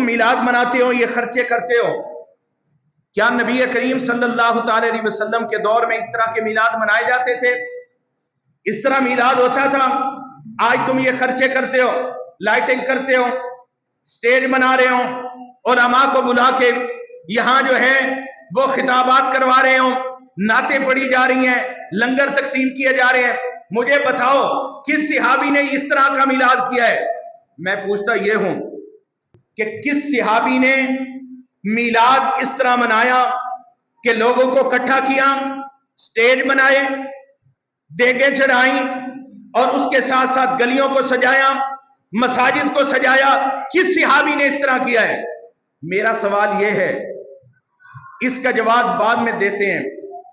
تم میلاد مناتے ہو، یہ خرچے کرتے ہو، کیا نبی کریم صلی اللہ تعالی علیہ وسلم کے دور میں اس طرح کے میلاد منائے جاتے تھے؟ اس طرح میلاد ہوتا تھا؟ آج تم یہ خرچے کرتے ہو، لائٹنگ کرتے ہو، سٹیج بنا رہے ہو، علماء کو بلا کے یہاں جو ہے وہ خطابات کروا رہے ہو، نعتیں پڑھی جا رہی ہیں، لنگر تقسیم کیے جا رہے ہیں۔ مجھے بتاؤ کس صحابی نے اس طرح کا میلاد کیا ہے؟ میں پوچھتا یہ ہوں کہ کس صحابی نے میلاد اس طرح منایا کہ لوگوں کو اکٹھا کیا، سٹیج بنائے، دیگیں چڑھائیں اور اس کے ساتھ ساتھ گلیوں کو سجایا، مساجد کو سجایا؟ کس صحابی نے اس طرح کیا ہے؟ میرا سوال یہ ہے، اس کا جواب بعد میں دیتے ہیں،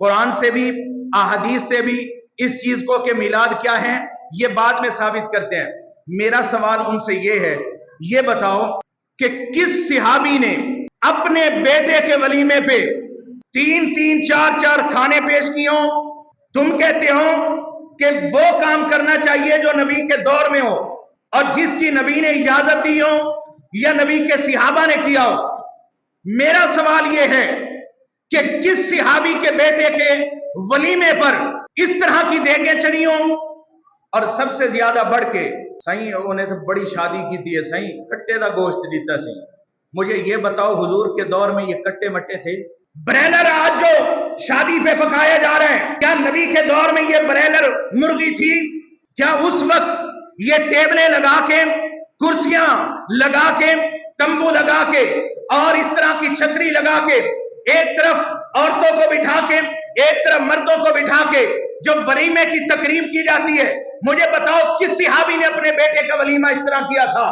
قرآن سے بھی احادیث سے بھی اس چیز کو کہ میلاد کیا ہے یہ بعد میں ثابت کرتے ہیں۔ میرا سوال ان سے یہ ہے، یہ بتاؤ کہ کس صحابی نے اپنے بیٹے کے ولیمے پہ 3 4 کھانے پیش کیے ہوں؟ تم کہتے ہو کہ وہ کام کرنا چاہیے جو نبی کے دور میں ہو اور جس کی نبی نے اجازت دی ہو یا نبی کے صحابہ نے کیا ہو۔ میرا سوال یہ ہے کہ کس صحابی کے بیٹے کے ولیمے پر اس طرح کی دیگیں چڑھی ہوں؟ اور سب سے زیادہ بڑھ کے سائیں انہیں تو بڑی شادی کی تھی، سائیں کٹے دا گوشت دیتا سی۔ مجھے یہ بتاؤ حضور کے دور میں یہ کٹے مٹے تھے؟ بریلر آج جو شادی پہ پکایا جا رہا ہے، کیا نبی کے دور میں یہ بریلر مرغی تھی؟ کیا اس وقت یہ ٹیبلیں لگا کے، کرسیاں لگا کے، تمبو لگا کے اور اس طرح کی چھتری لگا کے ایک طرف عورتوں کو بٹھا کے ایک طرف مردوں کو بٹھا کے جو ولیمے کی تقریب کی جاتی ہے، مجھے بتاؤ کس صحابی نے اپنے بیٹے کا ولیمہ اس طرح کیا تھا؟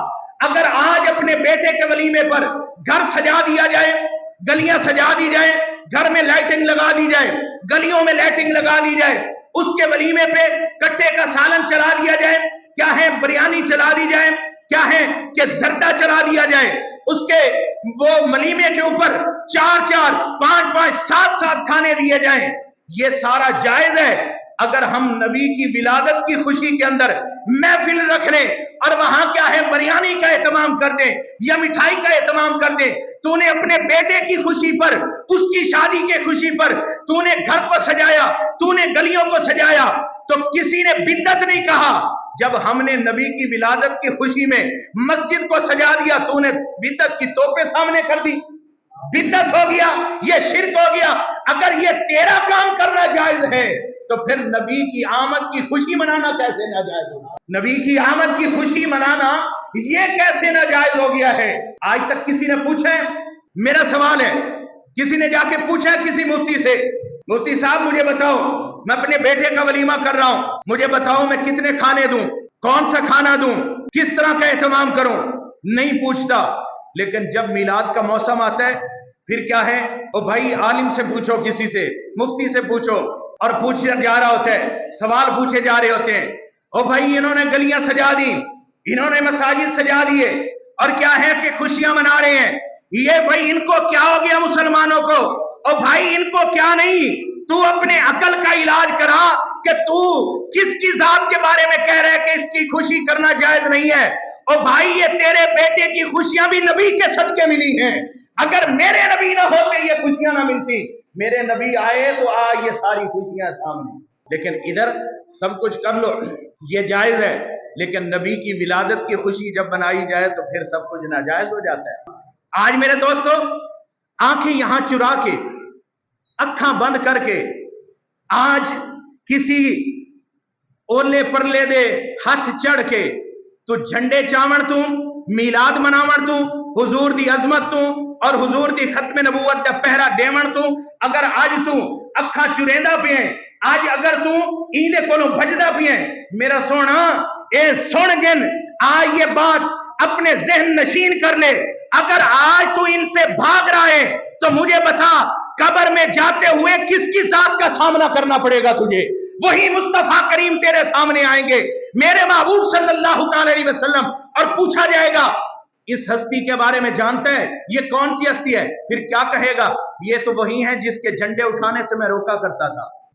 اگر آج اپنے بیٹے کے ولیمے پر گھر سجا دیا جائے، گلیاں سجا دی جائیں، گھر میں لائٹنگ لگا دی جائے، گلیوں میں لائٹنگ لگا دی جائے، اس کے ولیمے پہ کٹے کا سالن چلا دیا جائے، کیا ہے بریانی چلا دی جائے، کیا ہے کہ زردہ چلا دیا جائے، اس کے وہ ولیمے کے اوپر 4 5 7 کھانے دیے جائیں، یہ سارا جائز ہے؟ اگر ہم نبی کی ولادت کی خوشی کے اندر محفل رکھ لیں اور وہاں کیا ہے بریانی کا اہتمام کر دیں یا مٹھائی کا اہتمام کر دیں، تو نے اپنے بیٹے کی خوشی پر، اس کی شادی کے خوشی پر تو نے گھر کو سجایا، تو نے گلیوں کو سجایا، تو کسی نے بدعت نہیں کہا۔ جب ہم نے نبی کی ولادت کی خوشی میں مسجد کو سجا دیا، تو نے بدعت کی توپیں سامنے کر دی، بدعت ہو گیا، یہ شرک ہو گیا۔ اگر یہ تیرا کام کرنا جائز ہے تو پھر نبی کی آمد کی خوشی منانا کیسے ناجائز ہوگا؟ نبی کی آمد کی خوشی منانا یہ کیسے ناجائز ہو گیا ہے؟ آج تک کسی نے پوچھا ہے؟ میرا سوال ہے، کسی نے جا کے پوچھا ہے کسی مفتی سے، مفتی صاحب مجھے بتاؤ میں اپنے بیٹے کا ولیمہ کر رہا ہوں، مجھے بتاؤ میں کتنے کھانے دوں، کون سا کھانا دوں، کس طرح کا اہتمام کروں؟ نہیں پوچھتا۔ لیکن جب میلاد کا موسم آتا ہے پھر کیا ہے، او بھائی عالم سے پوچھو، کسی سے مفتی سے پوچھو، اور پوچھا جا رہا ہوتا ہے، سوال پوچھے جا رہے ہوتے ہیں، او بھائی انہوں نے گلیاں سجا دی، انہوں نے مساجد سجا دیے اور کیا ہے کہ خوشیاں منا رہے ہیں، یہ بھائی ان کو کیا ہو گیا مسلمانوں کو؟ او بھائی ان کو کیا نہیں، تو اپنے عقل کا علاج کرا کہ تو کس کی ذات کے بارے میں کہہ رہے کہ اس کی خوشی کرنا جائز نہیں ہے؟ او بھائی یہ تیرے بیٹے کی خوشیاں بھی نبی کے صدقے ملی ہیں، اگر میرے نبی نہ ہوتے یہ خوشیاں نہ ملتی، میرے نبی آئے تو آج یہ ساری خوشیاں سامنے۔ لیکن ادھر سب کچھ کر لو، یہ جائز ہے، لیکن نبی کی ولادت کی خوشی جب بنائی جائے تو پھر سب کچھ ناجائز ہو جاتا ہے۔ آج میرے دوستو آنکھیں یہاں چرا کے، اکھاں بند کر کے، آج کسی اولے پرلے دے ہاتھ چڑھ کے تو جھنڈے چاون تو، میلاد مناون تو، حضور دی عظمت تو اور حضور دی ختم نبوت دا پہرا دیون تو، اگر آج تو اکھاں چریندا پیا ہے، آج اگر تو ایندے کولوں بھجدا پیا ہے، میرا سونا اے سن گن آج یہ بات اپنے ذہن نشین کر لے، اگر آج تو ان سے بھاگ رہا ہے تو مجھے بتا قبر میں جاتے ہوئے کس کی ذات کا سامنا کرنا پڑے گا تجھے؟ وہی مصطفیٰ کریم تیرے سامنے آئیں گے، میرے محبوب صلی اللہ تعالی علیہ وسلم، اور پوچھا جائے گا اس ہستی کے بارے میں جانتا ہے؟ یہ کون سی ہستی ہے؟ پھر کیا کہے گا؟ یہ تو وہی ہے جس کے جھنڈے اٹھانے سے میں روکا کرتا تھا،